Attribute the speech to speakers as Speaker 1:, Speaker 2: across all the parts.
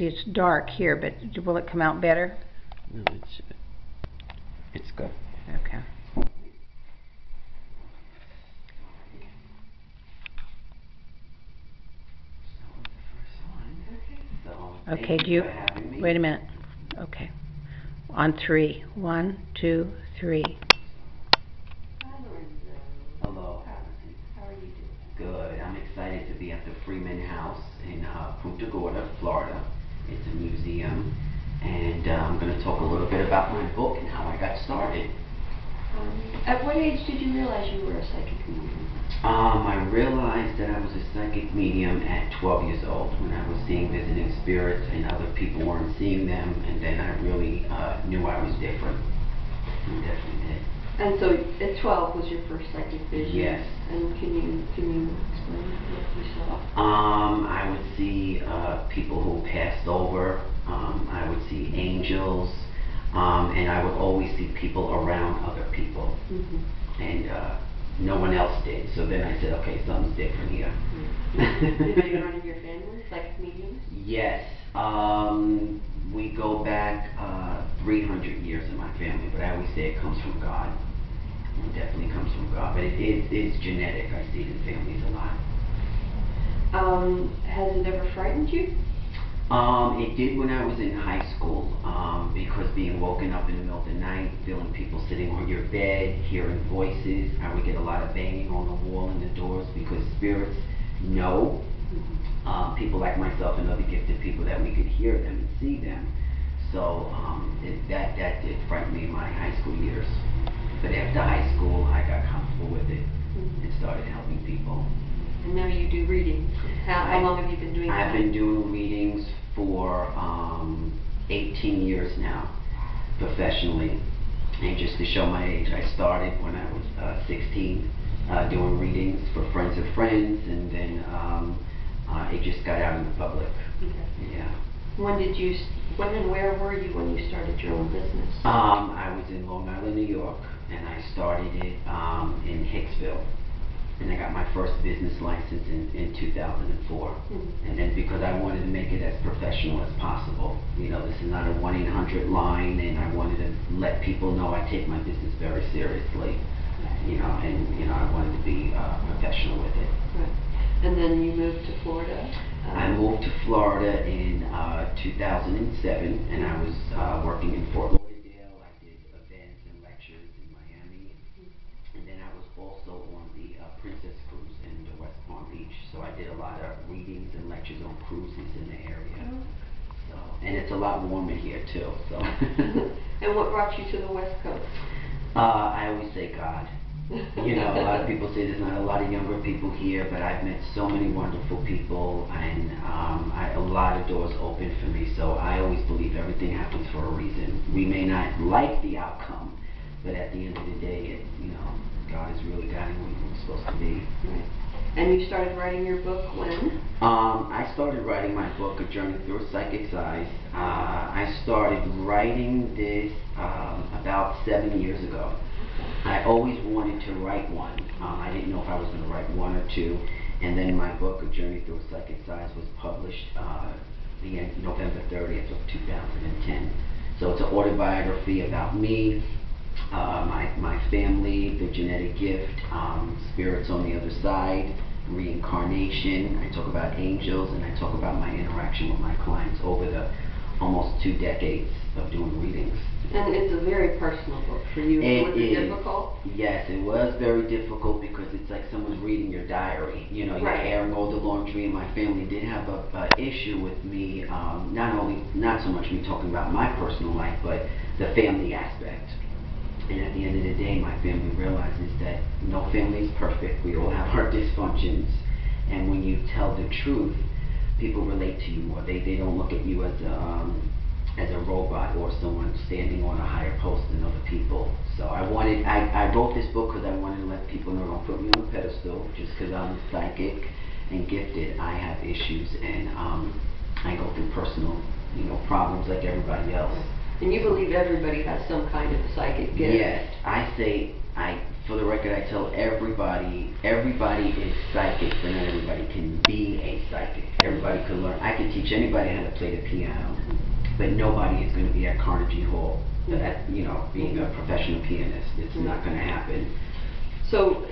Speaker 1: see it's dark here, but will it come out better?
Speaker 2: No, it's good.
Speaker 1: Okay. Okay, do you, wait a minute. Okay. On 3. 1, 2, 3.
Speaker 3: Hi, Lorenzo.
Speaker 2: Hello.
Speaker 3: How are you doing?
Speaker 2: Good. I'm excited to be at the Freeman House in Punta Gorda, Florida. It's a museum, and I'm going to talk a little bit about my book and how I got started.
Speaker 3: At what age did you realize you were a psychic medium?
Speaker 2: I realized that I was a psychic medium at 12 years old when I was seeing visiting spirits and other people weren't seeing them, and then I really knew I was different. I definitely did.
Speaker 3: And so at 12 was your first psychic vision?
Speaker 2: Yes.
Speaker 3: And can you explain what you saw?
Speaker 2: I would see people who passed over. I would see angels. And I would always see people around other people.
Speaker 3: Mm-hmm.
Speaker 2: And no one else did. So then I said, okay, something's different here.
Speaker 3: Mm-hmm. Did you run in your family, psychic mediums?
Speaker 2: Yes. We go back 300 years in my family, but I always say it comes from God. It definitely comes from God. But it's genetic. I see it in families a lot.
Speaker 3: Has it ever frightened you?
Speaker 2: It did when I was in high school, because being woken up in the middle of the night, feeling people sitting on your bed, hearing voices. I would get a lot of banging on the wall and the doors because spirits know people like myself and other gifted people that we could hear them and see them. So that did frighten me in my high school years. But after high school, I got comfortable with it and started helping people.
Speaker 3: And now you do readings. How long have you been doing that?
Speaker 2: I've been doing readings for 18 years now, professionally. And just to show my age, I started when I was 16, doing readings for friends of friends, and then it just got out in the public.
Speaker 3: Okay.
Speaker 2: Yeah.
Speaker 3: When and where were you when you started your own business?
Speaker 2: I was in Long Island, New York, and I started it in Hicksville. And I got my first business license in 2004. And then because I wanted to make it as professional as possible, you know, this is not a 1-800 line, and I wanted to let people know I take my business very seriously, you know, and you know, I wanted to be professional with it.
Speaker 3: Right. And then you moved to Florida?
Speaker 2: I moved to Florida in 2007, and I was working in Fort Lauderdale. I did events and lectures in Miami. And then I was also on the Princess Cruise in the West Palm Beach. So I did a lot of readings and lectures on cruises in the area. So, and it's a lot warmer here too. So.
Speaker 3: And what brought you to the West Coast?
Speaker 2: I always say God. You know, a lot of people say there's not a lot of younger people here, but I've met so many wonderful people, and a lot of doors open for me. So I always believe everything happens for a reason. We may not like the outcome, but at the end of the day, you know, God is really guiding where we're supposed to be.
Speaker 3: Right. And you started writing your book when?
Speaker 2: I started writing my book, A Journey Through a Psychic's Eyes. I started writing this about 7 years ago. I always wanted to write one. I didn't know if I was going to write one or two. And then my book, A Journey Through a Psychic's Eyes, was published November 30th of 2010. So it's an autobiography about me, my family, the genetic gift, spirits on the other side, reincarnation. I talk about angels, and I talk about my interaction with my clients over the almost 2 decades of doing readings.
Speaker 3: And it's a very personal book for you. Was it difficult?
Speaker 2: Yes, it was very difficult because it's like someone's reading your diary. You know, you're airing all the laundry, and my family did have a issue with me, not so much me talking about my personal life, but the family aspect. And at the end of the day, my family realizes that no family is perfect. We all have our dysfunctions. And when you tell the truth, people relate to you more. They don't look at you as a robot or someone standing on a higher post than other people. So I wrote this book because I wanted to let people know, don't put me on a pedestal just because I'm psychic and gifted. I have issues, and I go through personal, you know, problems like everybody else.
Speaker 3: And you believe everybody has some kind of psychic gift?
Speaker 2: Yes, for the record, I tell everybody is psychic, but not everybody can be a psychic. Everybody anybody could learn. I could teach anybody how to play the piano, but nobody is going to be at Carnegie Hall, being a professional pianist. It's not going to happen.
Speaker 3: So,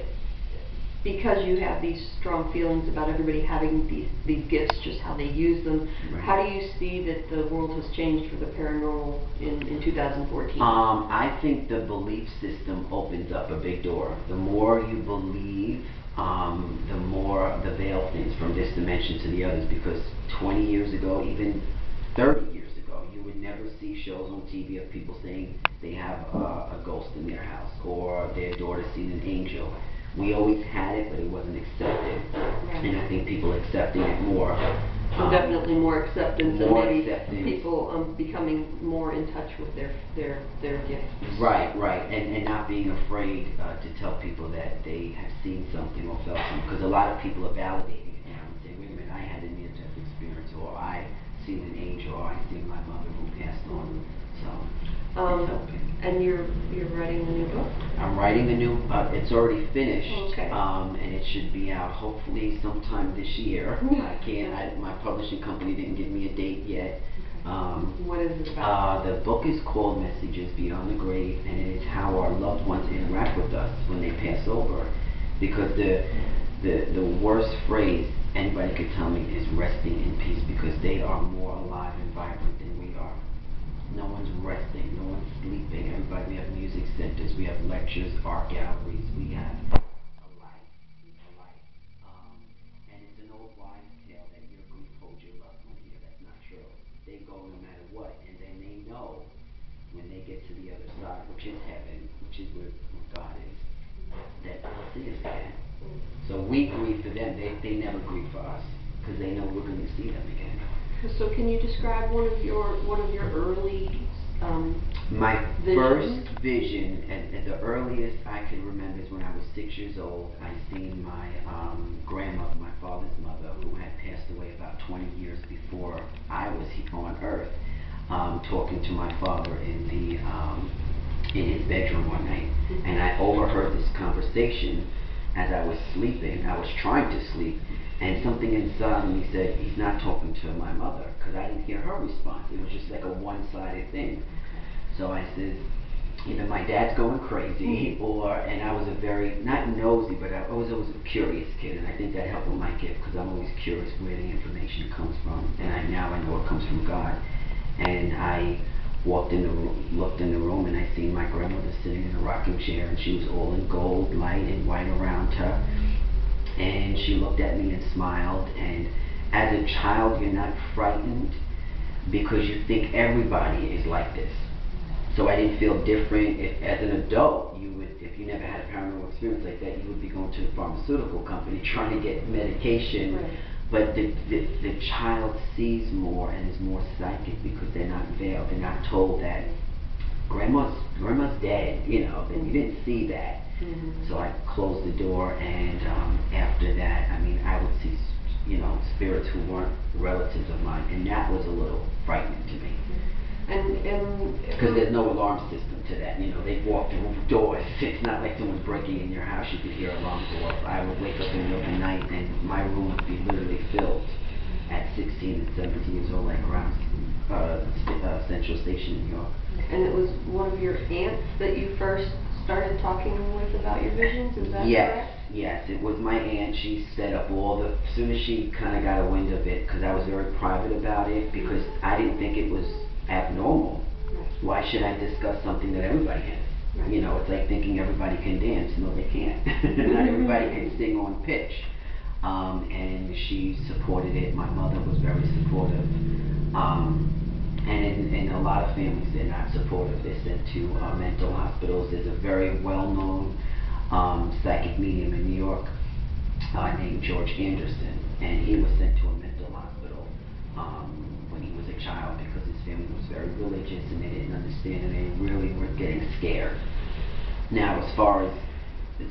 Speaker 3: because you have these strong feelings about everybody having these gifts, just how they use them,
Speaker 2: Right.
Speaker 3: How do you see that the world has changed for the paranormal in 2014?
Speaker 2: I think the belief system opens up a big door. The more you believe, the more the veil thins from this dimension to the others, because 20 years ago, even 30 years ago, you would never see shows on TV of people saying they have a ghost in their house or their daughter seen an angel. We always had it, but it wasn't accepted.
Speaker 3: Right.
Speaker 2: And I think people are accepting it more.
Speaker 3: Definitely more acceptance, and maybe
Speaker 2: acceptance.
Speaker 3: people becoming more in touch with their gifts.
Speaker 2: Right, and not being afraid to tell people that they have seen something or felt something, because a lot of people are validating it now and saying, wait a minute, I had a near-death experience, or I seen an angel, or I seen my mother who passed on. So it's helping.
Speaker 3: And you're writing a new book?
Speaker 2: I'm writing a new, it's already finished,
Speaker 3: Okay.
Speaker 2: and it should be out hopefully sometime this year. My publishing company didn't give me a date yet.
Speaker 3: What is it about?
Speaker 2: The book is called Messages Beyond the Grave, and it is how our loved ones interact with us when they pass over. Because the worst phrase anybody could tell me is resting in peace, because they are more alive and vibrant than we are. No one's resting, no one's sleeping. Everybody, we have music centers, we have lectures, art galleries, we have a life. And it's an old wives' tale that your grief holds your loved one here. That's not true. They go no matter what, and then they know when they get to the other side, which is heaven, which is where God is, that they'll see us again. So we grieve for them. They never grieve for us, because they know we're going to see them again.
Speaker 3: So can you describe one of your early
Speaker 2: my
Speaker 3: visions?
Speaker 2: first vision, at the earliest I can remember, is when I was 6 years old. I seen my grandmother, my father's mother, who had passed away about 20 years before I was on Earth, talking to my father in his bedroom one night, and I overheard this conversation as I was sleeping. I was trying to sleep, and something inside me said, he's not talking to my mother, because I didn't hear her response. It was just like a one-sided thing. So I said, either my dad's going crazy, and I was a very, not nosy, but I was always a curious kid, and I think that helped with my gift, because I'm always curious where the information comes from, and now I know it comes from God. And I walked in the room, looked in the room, and I seen my grandmother sitting in a rocking chair, and she was all in gold, light and white around her. And she looked at me and smiled, and as a child you're not frightened because you think everybody is like this. So I didn't feel different. As an adult, you would, if you never had a paranormal experience like that, you would be going to the pharmaceutical company trying to get medication.
Speaker 3: Right.
Speaker 2: But the child sees more and is more psychic because they're not veiled. They're not told that grandma's dead, then you didn't see that. So I closed the door, and after that, I would see, spirits who weren't relatives of mine, and that was a little frightening to me. Because there's no alarm system to that. They walk through doors. It's not like someone's breaking in your house. You could hear alarm go off. I would wake up in the middle of the night, and my room would be literally filled at 16 and 17 years old, like around Central Station in New York.
Speaker 3: And it was one of your aunts that you first started talking with about your visions, is that correct?
Speaker 2: Yes, it was my aunt. She set up as soon as she kind of got a wind of it, because I was very private about it, because I didn't think it was abnormal.
Speaker 3: Right.
Speaker 2: Why should I discuss something that everybody has?
Speaker 3: Right.
Speaker 2: It's like thinking everybody can dance. No, they can't. Not everybody can sing on pitch. And she supported it. My mother was very supportive. And in a lot of families, they're not supportive. They're sent to mental hospitals. There's a very well-known psychic medium in New York named George Anderson, and he was sent to a mental hospital when he was a child, because his family was very religious and they didn't understand, and they really were getting scared. Now, as far as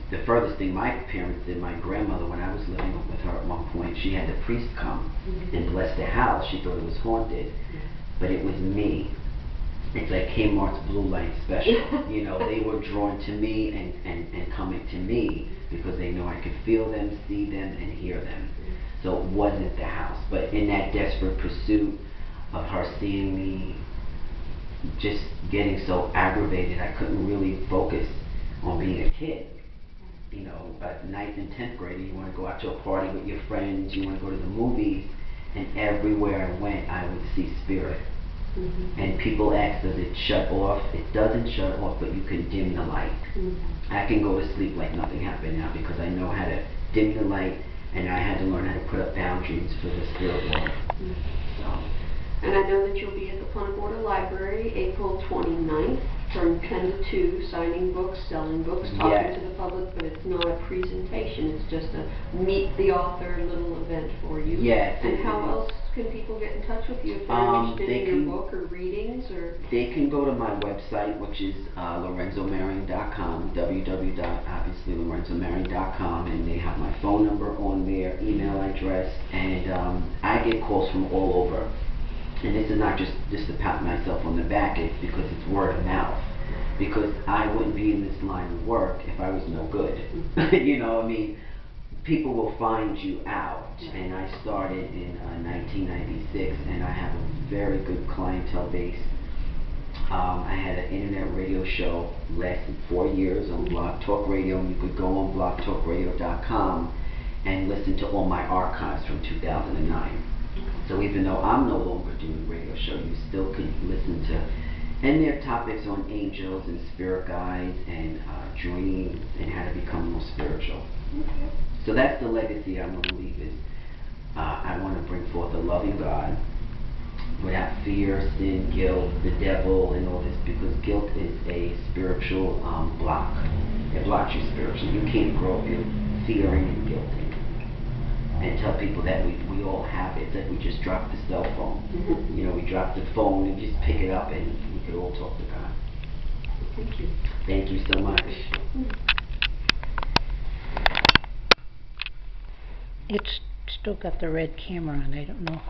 Speaker 2: the furthest thing my parents did, my grandmother, when I was living with her at one point, she had the priest come and bless the house. She thought it was haunted, but it was me it's like Kmart's blue light special. You know, they were drawn to me and coming to me because they know I could feel them, see them, and hear them. So it wasn't the house. But in that desperate pursuit of her seeing me just getting so aggravated, I couldn't really focus on being a kid. You know, at 9th and 10th grade, you want to go out to a party with your friends, you want to go to the movies, and everywhere I went, I would see spirit. And people ask, does it shut off? It doesn't shut off, but you can dim the light. I can go to sleep like nothing happened now because I know how to dim the light, and I had to learn how to put up boundaries for the spirit world. So.
Speaker 3: And I know that you'll be at the Punta Gorda Library April 29th from 10 to 2, signing books, selling books, talking to the public, but it's not a presentation, it's just a meet the author little event for you.
Speaker 2: Yes.
Speaker 3: And how else can people get in touch with you if they're interested in your book or readings? Or
Speaker 2: they can go to my website, which is LorenzoMarion.com, www.LorenzoMarion.com, and they have my phone number on there, email address, and I get calls from all over. And this is not just to pat myself on the back, it's because it's word of mouth. Because I wouldn't be in this line of work if I was no good. You know, I mean, people will find you out. And I started in 1996, and I have a very good clientele base. I had an internet radio show, lasted 4 years on Blog Talk Radio, and you could go on blogtalkradio.com and listen to all my archives from 2009. So even though I'm no longer doing a radio show, you still could listen to, and there are topics on angels and spirit guides and dreams and how to become more spiritual. So that's the legacy I'm going to leave is I want to bring forth a loving God without fear, sin, guilt, the devil, and all this, because guilt is a spiritual block. It blocks you spiritually. You can't grow if you're fearing and guilty. And tell people that we all have it, that we just dropped the cell phone. You know, we dropped the phone and just pick it up and we could all talk to God.
Speaker 3: thank you.
Speaker 2: Thank you so much.
Speaker 1: It's still got the red camera on, I don't know.